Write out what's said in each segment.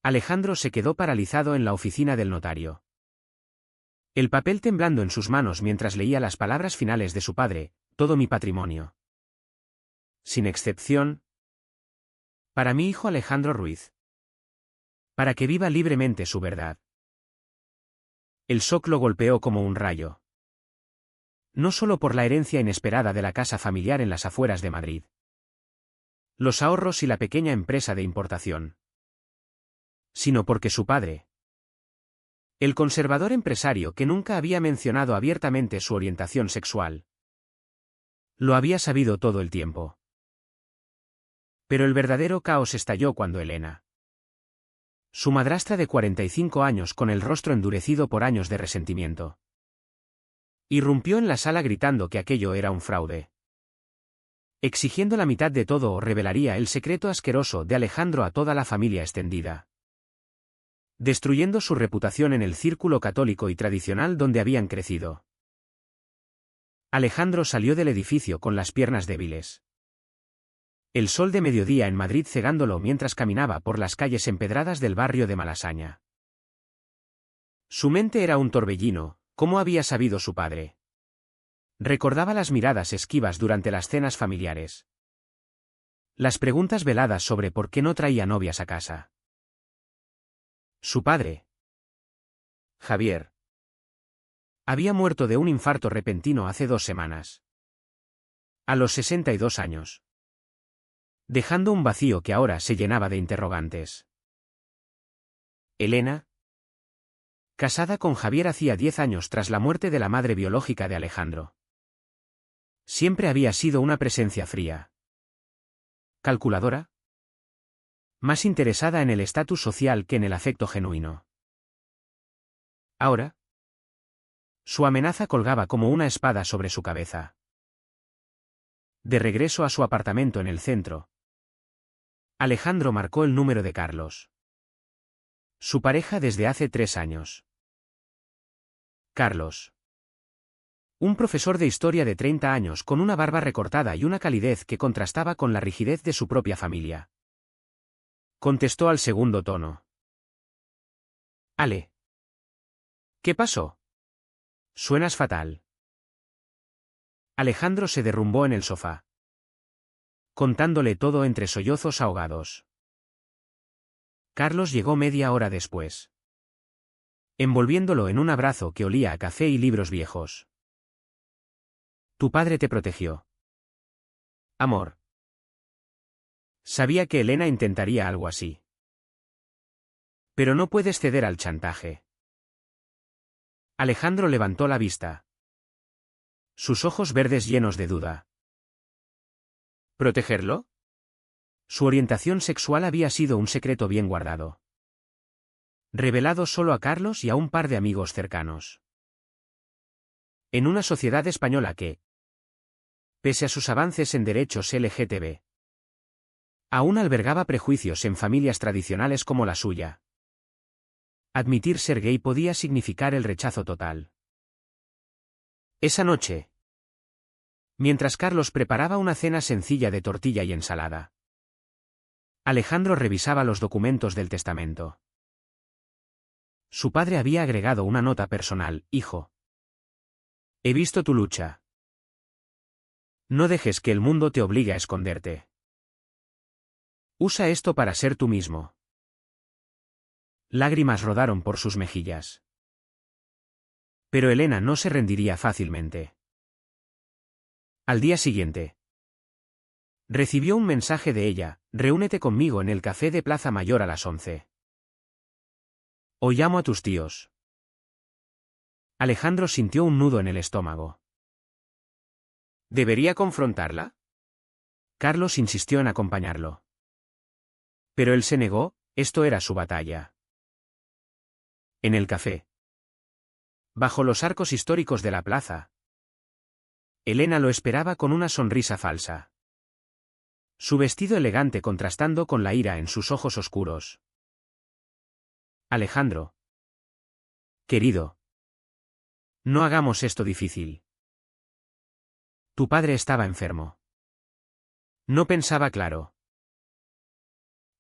Alejandro se quedó paralizado en la oficina del notario. El papel temblando en sus manos mientras leía las palabras finales de su padre: todo mi patrimonio. Sin excepción. Para mi hijo Alejandro Ruiz. Para que viva libremente su verdad. El shock lo golpeó como un rayo. No solo por la herencia inesperada de la casa familiar en las afueras de Madrid. Los ahorros y la pequeña empresa de importación. Sino porque su padre, el conservador empresario que nunca había mencionado abiertamente su orientación sexual, lo había sabido todo el tiempo. Pero el verdadero caos estalló cuando Elena, su madrastra de 45 años con el rostro endurecido por años de resentimiento, irrumpió en la sala gritando que aquello era un fraude, exigiendo la mitad de todo o revelaría el secreto asqueroso de Alejandro a toda la familia extendida, destruyendo su reputación en el círculo católico y tradicional donde habían crecido. Alejandro salió del edificio con las piernas débiles. El sol de mediodía en Madrid cegándolo mientras caminaba por las calles empedradas del barrio de Malasaña. Su mente era un torbellino, ¿cómo había sabido su padre? Recordaba las miradas esquivas durante las cenas familiares. Las preguntas veladas sobre por qué no traía novias a casa. Su padre, Javier, había muerto de un infarto repentino hace 2 semanas. A los 62 años. Dejando un vacío que ahora se llenaba de interrogantes. Elena, casada con Javier hacía 10 años tras la muerte de la madre biológica de Alejandro. Siempre había sido una presencia fría. Calculadora. Más interesada en el estatus social que en el afecto genuino. Ahora, su amenaza colgaba como una espada sobre su cabeza. De regreso a su apartamento en el centro, Alejandro marcó el número de Carlos, su pareja desde hace 3 años. Carlos. Un profesor de historia de 30 años con una barba recortada y una calidez que contrastaba con la rigidez de su propia familia. Contestó al segundo tono. Ale. ¿Qué pasó? Suenas fatal. Alejandro se derrumbó en el sofá, contándole todo entre sollozos ahogados. Carlos llegó media hora después, envolviéndolo en un abrazo que olía a café y libros viejos. Tu padre te protegió. Amor. Sabía que Elena intentaría algo así. Pero no puedes ceder al chantaje. Alejandro levantó la vista. Sus ojos verdes llenos de duda. ¿Protegerlo? Su orientación sexual había sido un secreto bien guardado, revelado solo a Carlos y a un par de amigos cercanos. En una sociedad española que, pese a sus avances en derechos LGTB, aún albergaba prejuicios en familias tradicionales como la suya. Admitir ser gay podía significar el rechazo total. Esa noche, mientras Carlos preparaba una cena sencilla de tortilla y ensalada, Alejandro revisaba los documentos del testamento. Su padre había agregado una nota personal: hijo. He visto tu lucha. No dejes que el mundo te obligue a esconderte. Usa esto para ser tú mismo. Lágrimas rodaron por sus mejillas. Pero Elena no se rendiría fácilmente. Al día siguiente, recibió un mensaje de ella: reúnete conmigo en el café de Plaza Mayor a las 11. O llamo a tus tíos. Alejandro sintió un nudo en el estómago. ¿Debería confrontarla? Carlos insistió en acompañarlo. Pero él se negó, esto era su batalla. En el café, bajo los arcos históricos de la plaza, Elena lo esperaba con una sonrisa falsa. Su vestido elegante contrastando con la ira en sus ojos oscuros. Alejandro. Querido. No hagamos esto difícil. Tu padre estaba enfermo. No pensaba claro.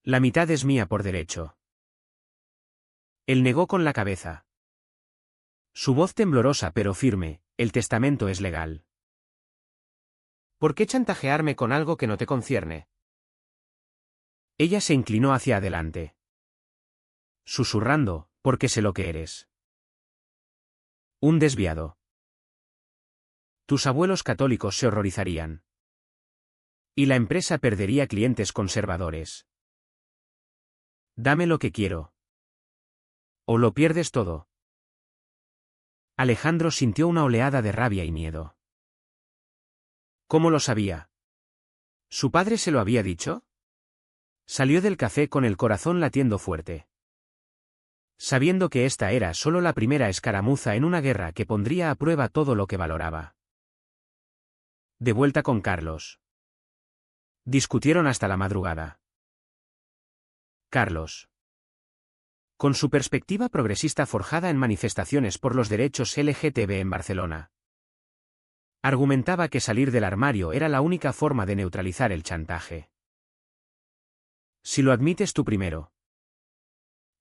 La mitad es mía por derecho. Él negó con la cabeza. Su voz temblorosa pero firme: el testamento es legal. ¿Por qué chantajearme con algo que no te concierne? Ella se inclinó hacia adelante, susurrando: porque sé lo que eres. Un desviado. Tus abuelos católicos se horrorizarían. Y la empresa perdería clientes conservadores. Dame lo que quiero. O lo pierdes todo. Alejandro sintió una oleada de rabia y miedo. ¿Cómo lo sabía? ¿Su padre se lo había dicho? Salió del café con el corazón latiendo fuerte, sabiendo que esta era solo la primera escaramuza en una guerra que pondría a prueba todo lo que valoraba. De vuelta con Carlos. Discutieron hasta la madrugada. Carlos, con su perspectiva progresista forjada en manifestaciones por los derechos LGTB en Barcelona, argumentaba que salir del armario era la única forma de neutralizar el chantaje. Si lo admites tú primero,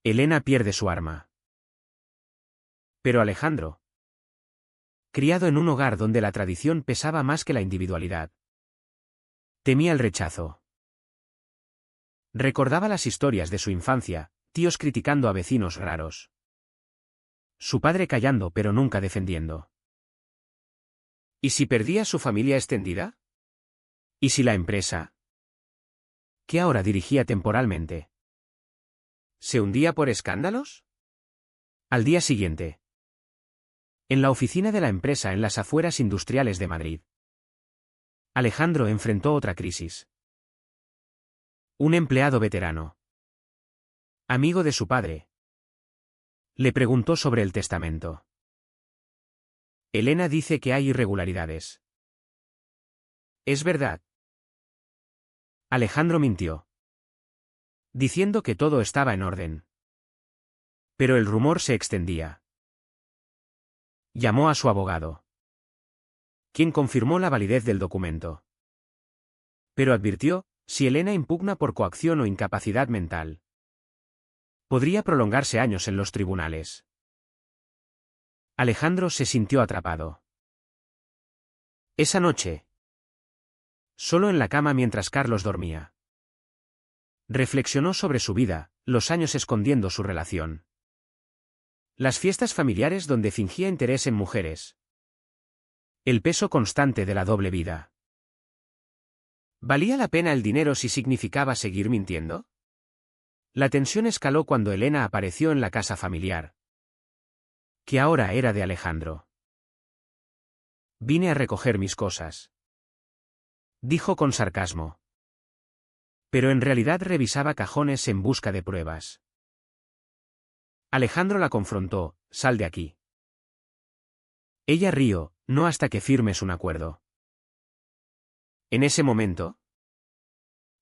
Elena pierde su arma. Pero Alejandro, criado en un hogar donde la tradición pesaba más que la individualidad, temía el rechazo. Recordaba las historias de su infancia: tíos criticando a vecinos raros, su padre callando pero nunca defendiendo. ¿Y si perdía su familia extendida? ¿Y si la empresa, que ahora dirigía temporalmente, se hundía por escándalos? Al día siguiente, en la oficina de la empresa en las afueras industriales de Madrid, Alejandro enfrentó otra crisis. Un empleado veterano, amigo de su padre, le preguntó sobre el testamento. Elena dice que hay irregularidades. ¿Es verdad? Alejandro mintió, diciendo que todo estaba en orden. Pero el rumor se extendía. Llamó a su abogado, quien confirmó la validez del documento. Pero advirtió: si Elena impugna por coacción o incapacidad mental, podría prolongarse años en los tribunales. Alejandro se sintió atrapado. Esa noche, solo en la cama mientras Carlos dormía, reflexionó sobre su vida, los años escondiendo su relación, las fiestas familiares donde fingía interés en mujeres, el peso constante de la doble vida. ¿Valía la pena el dinero si significaba seguir mintiendo? La tensión escaló cuando Elena apareció en la casa familiar, que ahora era de Alejandro. Vine a recoger mis cosas, dijo con sarcasmo. Pero en realidad revisaba cajones en busca de pruebas. Alejandro la confrontó: sal de aquí. Ella rió: no hasta que firmes un acuerdo. En ese momento,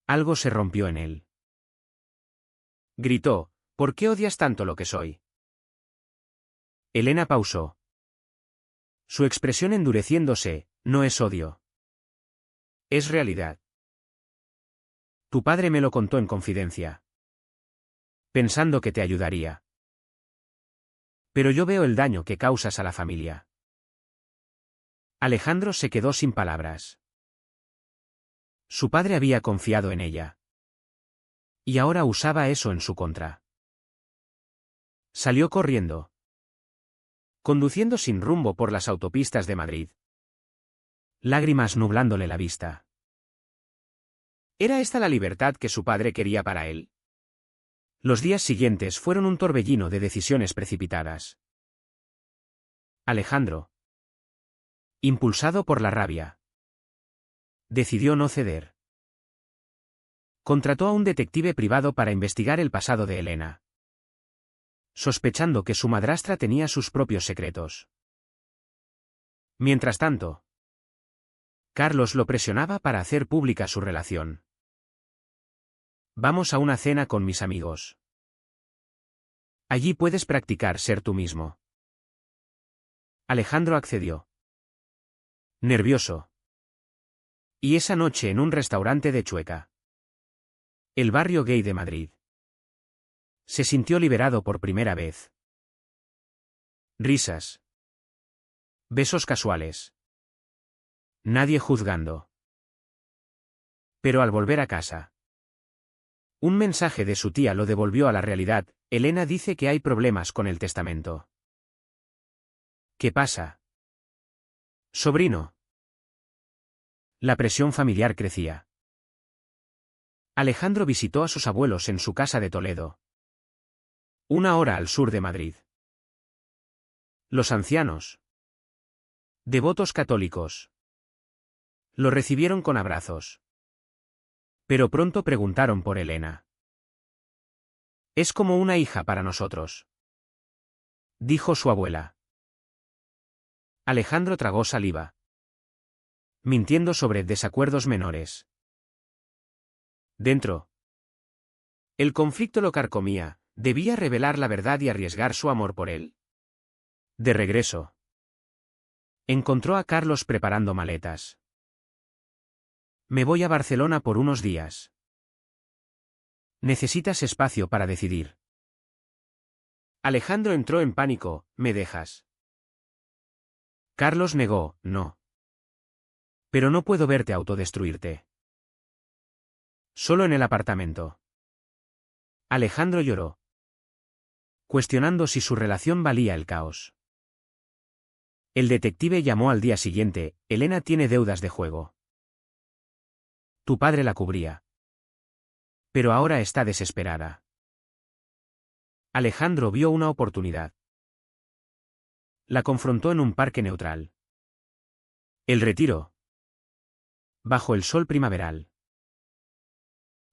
algo se rompió en él. Gritó: ¿por qué odias tanto lo que soy? Elena pausó, su expresión endureciéndose: no es odio. Es realidad. Tu padre me lo contó en confidencia, pensando que te ayudaría. Pero yo veo el daño que causas a la familia. Alejandro se quedó sin palabras. Su padre había confiado en ella, y ahora usaba eso en su contra. Salió corriendo, conduciendo sin rumbo por las autopistas de Madrid, lágrimas nublándole la vista. ¿Era esta la libertad que su padre quería para él? Los días siguientes fueron un torbellino de decisiones precipitadas. Alejandro, impulsado por la rabia, decidió no ceder. Contrató a un detective privado para investigar el pasado de Elena, sospechando que su madrastra tenía sus propios secretos. Mientras tanto, Carlos lo presionaba para hacer pública su relación. Vamos a una cena con mis amigos. Allí puedes practicar ser tú mismo. Alejandro accedió, nervioso. Y esa noche en un restaurante de Chueca, el barrio gay de Madrid, Se sintió liberado por primera vez. Risas. Besos casuales. Nadie juzgando. Pero al volver a casa, un mensaje de su tía lo devolvió a la realidad. Elena dice que hay problemas con el testamento. ¿Qué pasa? Sobrino. La presión familiar crecía. Alejandro visitó a sus abuelos en su casa de Toledo, 1 hora al sur de Madrid. Los ancianos, devotos católicos, lo recibieron con abrazos. Pero pronto preguntaron por Elena. Es como una hija para nosotros, dijo su abuela. Alejandro tragó saliva, mintiendo sobre desacuerdos menores. Dentro, el conflicto lo carcomía. Debía revelar la verdad y arriesgar su amor por él. De regreso, encontró a Carlos preparando maletas. Me voy a Barcelona por unos días. Necesitas espacio para decidir. Alejandro entró en pánico. ¿Me dejas? Carlos negó. No. Pero no puedo verte autodestruirte. Solo en el apartamento. Alejandro lloró, cuestionando si su relación valía el caos. El detective llamó al día siguiente. Elena tiene deudas de juego. Tu padre la cubría. Pero ahora está desesperada. Alejandro vio una oportunidad. La confrontó en un parque neutral. El retiro. Bajo el sol primaveral.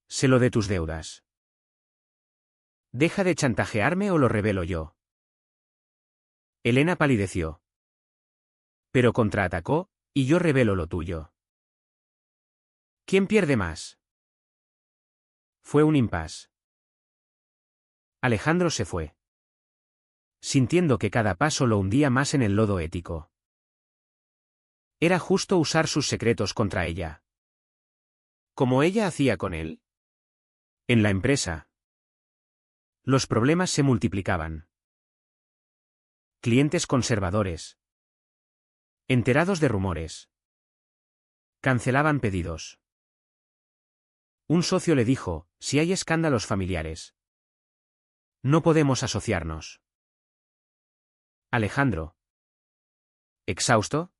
Sé lo de tus deudas. Deja de chantajearme o lo revelo yo. Elena palideció. Pero contraatacó, y yo revelo lo tuyo. ¿Quién pierde más? Fue un impasse. Alejandro se fue, sintiendo que cada paso lo hundía más en el lodo ético. Era justo usar sus secretos contra ella, como ella hacía con él. En la empresa, los problemas se multiplicaban. Clientes conservadores, enterados de rumores, cancelaban pedidos. Un socio le dijo, si hay escándalos familiares, no podemos asociarnos. Alejandro, exhausto,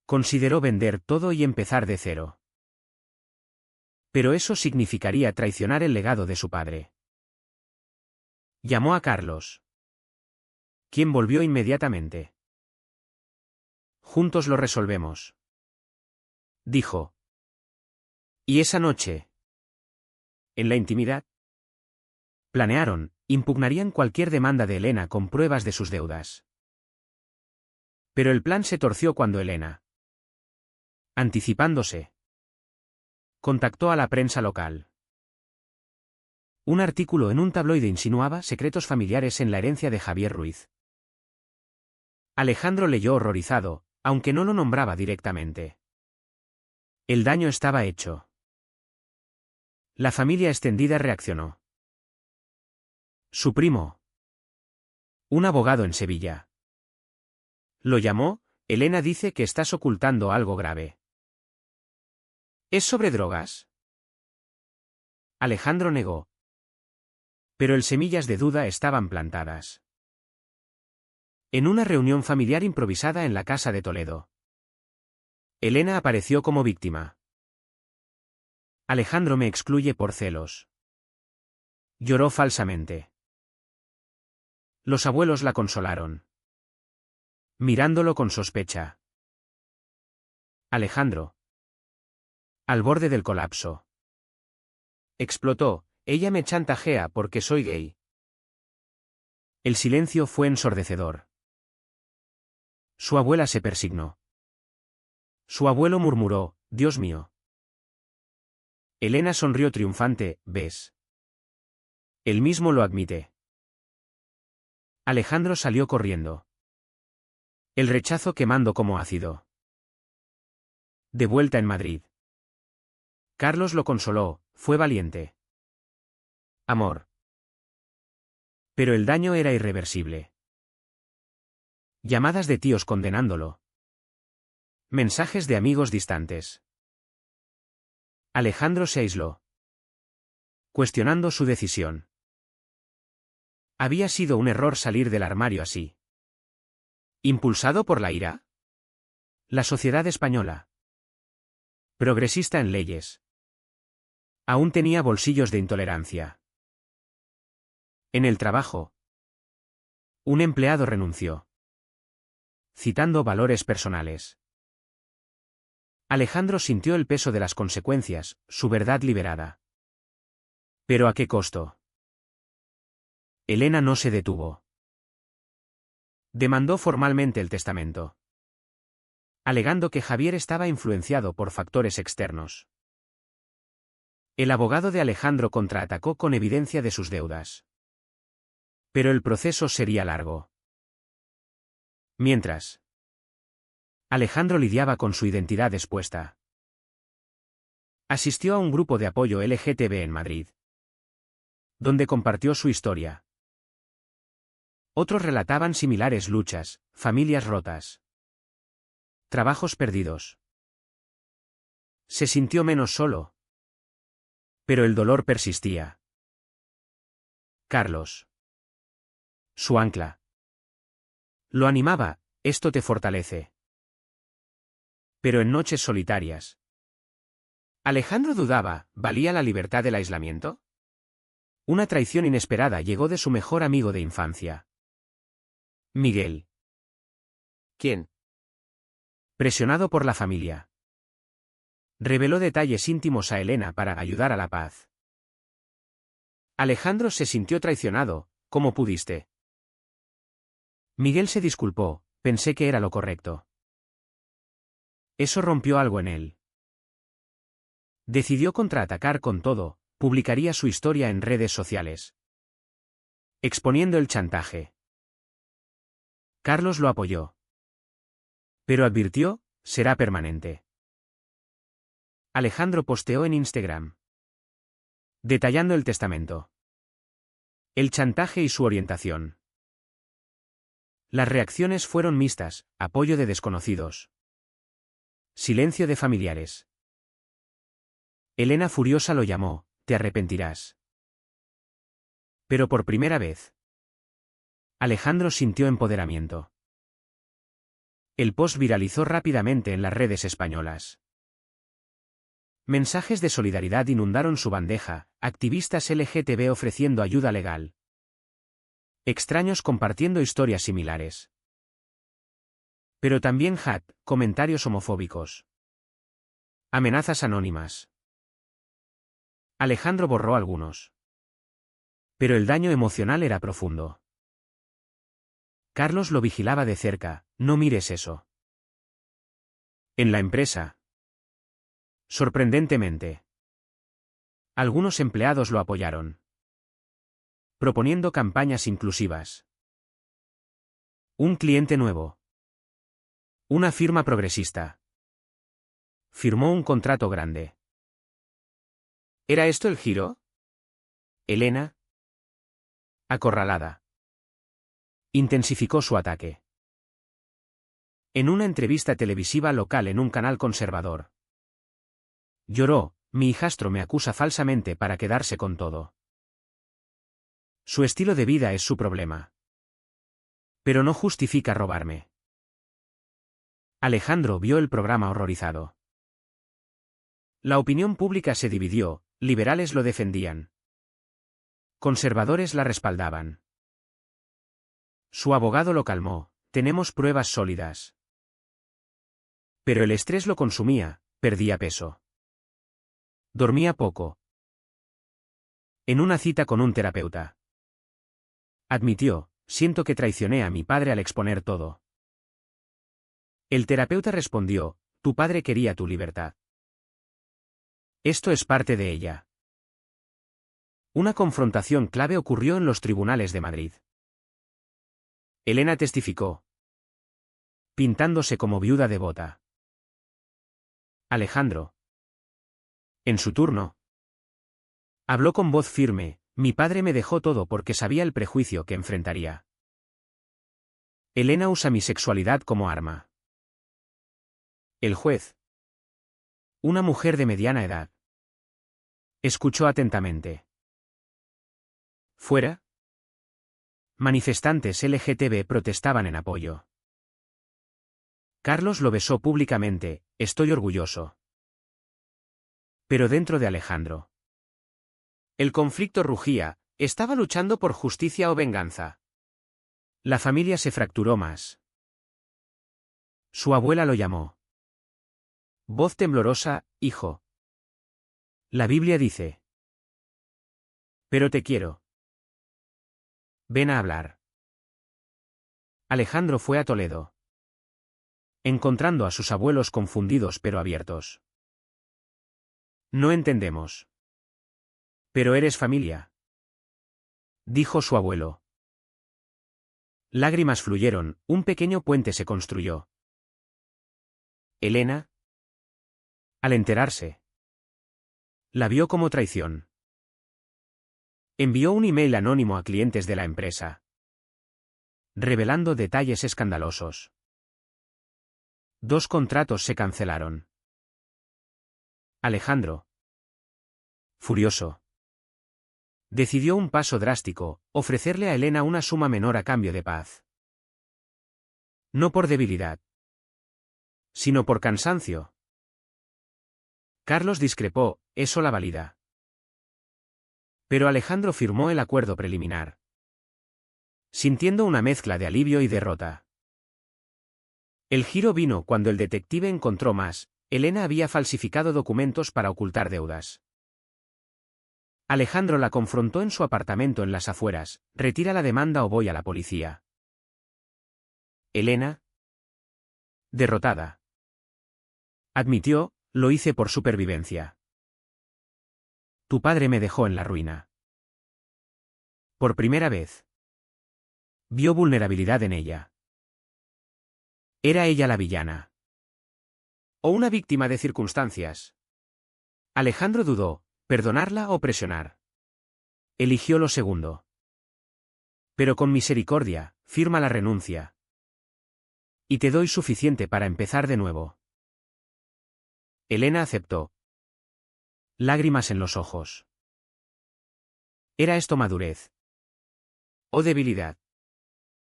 consideró vender todo y empezar de cero. Pero eso significaría traicionar el legado de su padre. Llamó a Carlos, quien volvió inmediatamente. Juntos lo resolvemos, dijo. Y esa noche, en la intimidad, planearon, impugnarían cualquier demanda de Elena con pruebas de sus deudas. Pero el plan se torció cuando Elena, anticipándose, contactó a la prensa local. Un artículo en un tabloide insinuaba secretos familiares en la herencia de Javier Ruiz. Alejandro leyó horrorizado, aunque no lo nombraba directamente. El daño estaba hecho. La familia extendida reaccionó. Su primo, un abogado en Sevilla, lo llamó. Elena dice que estás ocultando algo grave. ¿Es sobre drogas? Alejandro negó. Pero el semillas de duda estaban plantadas. En una reunión familiar improvisada en la casa de Toledo, Elena apareció como víctima. Alejandro me excluye por celos. Lloró falsamente. Los abuelos la consolaron, mirándolo con sospecha. Alejandro, al borde del colapso, explotó. Ella me chantajea porque soy gay. El silencio fue ensordecedor. Su abuela se persignó. Su abuelo murmuró, Dios mío. Elena sonrió triunfante, ¿ves? Él mismo lo admite. Alejandro salió corriendo, el rechazo quemando como ácido. De vuelta en Madrid, Carlos lo consoló, fue valiente. Amor. Pero el daño era irreversible. Llamadas de tíos condenándolo. Mensajes de amigos distantes. Alejandro se aisló, cuestionando su decisión. ¿Había sido un error salir del armario así? ¿Impulsado por la ira? La sociedad española, progresista en leyes, aún tenía bolsillos de intolerancia. En el trabajo, un empleado renunció, citando valores personales. Alejandro sintió el peso de las consecuencias, su verdad liberada. ¿Pero a qué costo? Elena no se detuvo. Demandó formalmente el testamento, alegando que Javier estaba influenciado por factores externos. El abogado de Alejandro contraatacó con evidencia de sus deudas. Pero el proceso sería largo. Mientras, Alejandro lidiaba con su identidad expuesta. Asistió a un grupo de apoyo LGTB en Madrid, donde compartió su historia. Otros relataban similares luchas, familias rotas, trabajos perdidos. Se sintió menos solo. Pero el dolor persistía. Carlos, su ancla, lo animaba: esto te fortalece. Pero en noches solitarias, Alejandro dudaba: ¿valía la libertad del aislamiento? Una traición inesperada llegó de su mejor amigo de infancia, Miguel. ¿Quién? Presionado por la familia, reveló detalles íntimos a Elena para ayudar a la paz. Alejandro se sintió traicionado. ¿Cómo pudiste? Miguel se disculpó: pensé que era lo correcto. Eso rompió algo en él. Decidió contraatacar con todo: publicaría su historia en redes sociales, exponiendo el chantaje. Carlos lo apoyó, pero advirtió: será permanente. Alejandro posteó en Instagram, detallando el testamento, el chantaje y su orientación. Las reacciones fueron mixtas: apoyo de desconocidos, silencio de familiares. Elena furiosa lo llamó: te arrepentirás. Pero por primera vez, Alejandro sintió empoderamiento. El post viralizó rápidamente en las redes españolas. Mensajes de solidaridad inundaron su bandeja: activistas LGTB ofreciendo ayuda legal, extraños compartiendo historias similares. Pero también comentarios homofóbicos, amenazas anónimas. Alejandro borró algunos. Pero el daño emocional era profundo. Carlos lo vigilaba de cerca: no mires eso. En la empresa, sorprendentemente, algunos empleados lo apoyaron, proponiendo campañas inclusivas. Un cliente nuevo, una firma progresista, firmó un contrato grande. ¿Era esto el giro? Elena, acorralada, intensificó su ataque. En una entrevista televisiva local en un canal conservador, lloró: mi hijastro me acusa falsamente para quedarse con todo. Su estilo de vida es su problema, pero no justifica robarme. Alejandro vio el programa horrorizado. La opinión pública se dividió: liberales lo defendían, conservadores la respaldaban. Su abogado lo calmó: tenemos pruebas sólidas. Pero el estrés lo consumía: perdía peso, dormía poco. En una cita con un terapeuta, admitió: siento que traicioné a mi padre al exponer todo. El terapeuta respondió: tu padre quería tu libertad. Esto es parte de ella. Una confrontación clave ocurrió en los tribunales de Madrid. Elena testificó, pintándose como viuda devota. Alejandro, en su turno, habló con voz firme: Mi padre me dejó todo porque sabía el prejuicio que enfrentaría. Elena usa mi sexualidad como arma. El juez. Una mujer de mediana edad. Escuchó atentamente. ¿Fuera? Manifestantes LGTB protestaban en apoyo. Carlos lo besó públicamente, estoy orgulloso. Pero dentro de Alejandro. El conflicto rugía, estaba luchando por justicia o venganza. La familia se fracturó más. Su abuela lo llamó. Voz temblorosa, hijo. La Biblia dice. Pero te quiero. Ven a hablar. Alejandro fue a Toledo. Encontrando a sus abuelos confundidos pero abiertos. No entendemos. Pero eres familia. Dijo su abuelo. Lágrimas fluyeron, un pequeño puente se construyó. Elena. Al enterarse. La vio como traición. Envió un email anónimo a clientes de la empresa. Revelando detalles escandalosos. 2 contratos se cancelaron. Alejandro. Furioso. Decidió un paso drástico, ofrecerle a Elena una suma menor a cambio de paz. No por debilidad. Sino por cansancio. Carlos discrepó, eso la valida. Pero Alejandro firmó el acuerdo preliminar. Sintiendo una mezcla de alivio y derrota. El giro vino cuando el detective encontró más. Elena había falsificado documentos para ocultar deudas. Alejandro la confrontó en su apartamento en las afueras, retira la demanda o voy a la policía. Elena. Derrotada. Admitió, lo hice por supervivencia. Tu padre me dejó en la ruina. Por primera vez. Vio vulnerabilidad en ella. ¿Era ella la villana? ¿O una víctima de circunstancias? Alejandro dudó, perdonarla o presionar. Eligió lo segundo. Pero con misericordia, firma la renuncia. Y te doy suficiente para empezar de nuevo. Elena aceptó. Lágrimas en los ojos. ¿Era esto madurez? ¿O debilidad?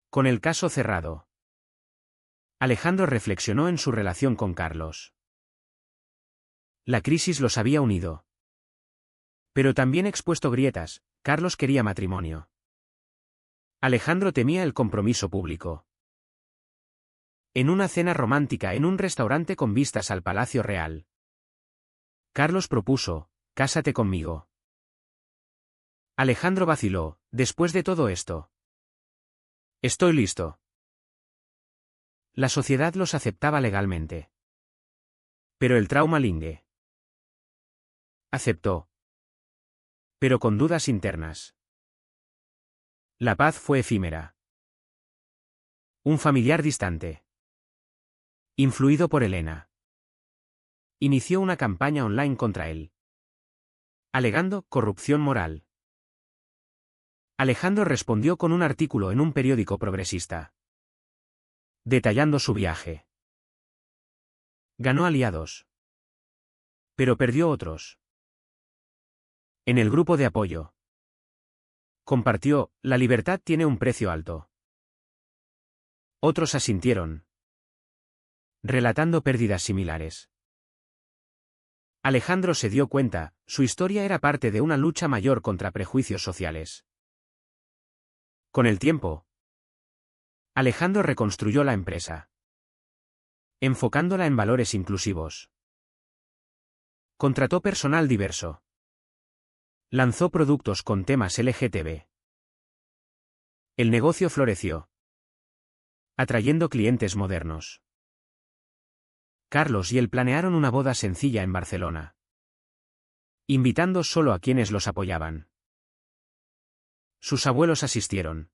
Con el caso cerrado. Alejandro reflexionó en su relación con Carlos. La crisis los había unido. Pero también expuesto grietas. Carlos quería matrimonio. Alejandro temía el compromiso público. En una cena romántica en un restaurante con vistas al Palacio Real. Carlos propuso, cásate conmigo. Alejandro vaciló, después de todo esto. Estoy listo. La sociedad los aceptaba legalmente. Pero el trauma lingue. Aceptó. Pero con dudas internas. La paz fue efímera. Un familiar distante. Influido por Elena. Inició una campaña online contra él. Alegando corrupción moral. Alejandro respondió con un artículo en un periódico progresista. Detallando su viaje. Ganó aliados. Pero perdió otros. En el grupo de apoyo. Compartió, la libertad tiene un precio alto. Otros asintieron. Relatando pérdidas similares. Alejandro se dio cuenta, su historia era parte de una lucha mayor contra prejuicios sociales. Con el tiempo, Alejandro reconstruyó la empresa. Enfocándola en valores inclusivos. Contrató personal diverso. Lanzó productos con temas LGTB. El negocio floreció. Atrayendo clientes modernos. Carlos y él planearon una boda sencilla en Barcelona. Invitando solo a quienes los apoyaban. Sus abuelos asistieron.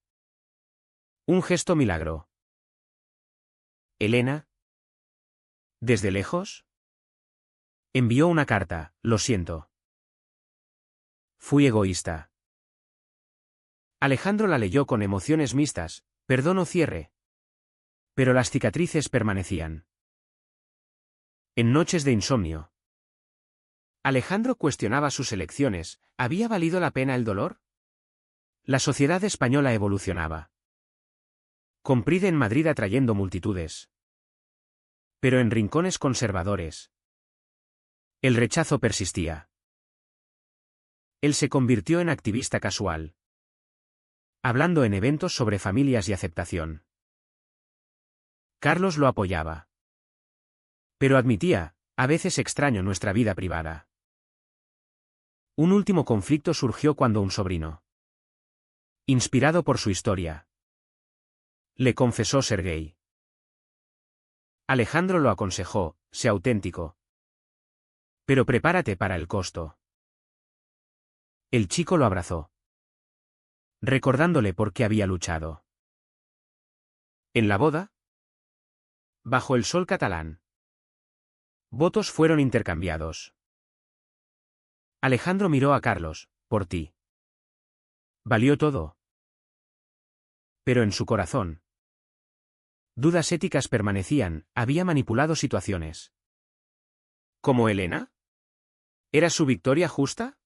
Un gesto milagro. Elena. ¿Desde lejos? Envió una carta, lo siento. Fui egoísta. Alejandro la leyó con emociones mixtas, perdón o cierre. Pero las cicatrices permanecían. En noches de insomnio. Alejandro cuestionaba sus elecciones, ¿había valido la pena el dolor? La sociedad española evolucionaba. Con Pride en Madrid atrayendo multitudes. Pero en rincones conservadores. El rechazo persistía. Él se convirtió en activista casual. Hablando en eventos sobre familias y aceptación. Carlos lo apoyaba. Pero admitía, a veces extraño nuestra vida privada. Un último conflicto surgió cuando un sobrino, inspirado por su historia, le confesó ser gay. Alejandro lo aconsejó, sé auténtico. Pero prepárate para el costo. El chico lo abrazó, recordándole por qué había luchado. En la boda, bajo el sol catalán, votos fueron intercambiados. Alejandro miró a Carlos, por ti. Valió todo. Pero en su corazón, dudas éticas permanecían, había manipulado situaciones. ¿Como Elena? ¿Era su victoria justa?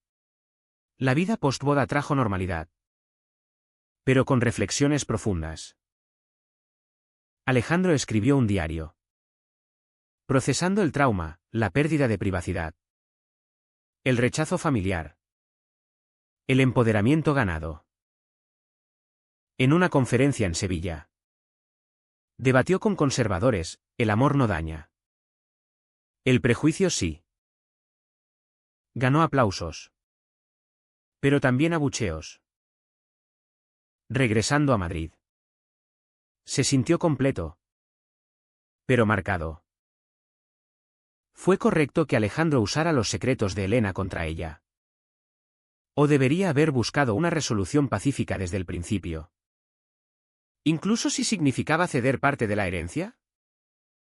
La vida postboda trajo normalidad. Pero con reflexiones profundas. Alejandro escribió un diario. Procesando el trauma, la pérdida de privacidad. El rechazo familiar. El empoderamiento ganado. En una conferencia en Sevilla. Debatió con conservadores, el amor no daña. El prejuicio sí. Ganó aplausos. Pero también abucheos. Regresando a Madrid. Se sintió completo. Pero marcado. ¿Fue correcto que Alejandro usara los secretos de Elena contra ella? ¿O debería haber buscado una resolución pacífica desde el principio? ¿Incluso si significaba ceder parte de la herencia?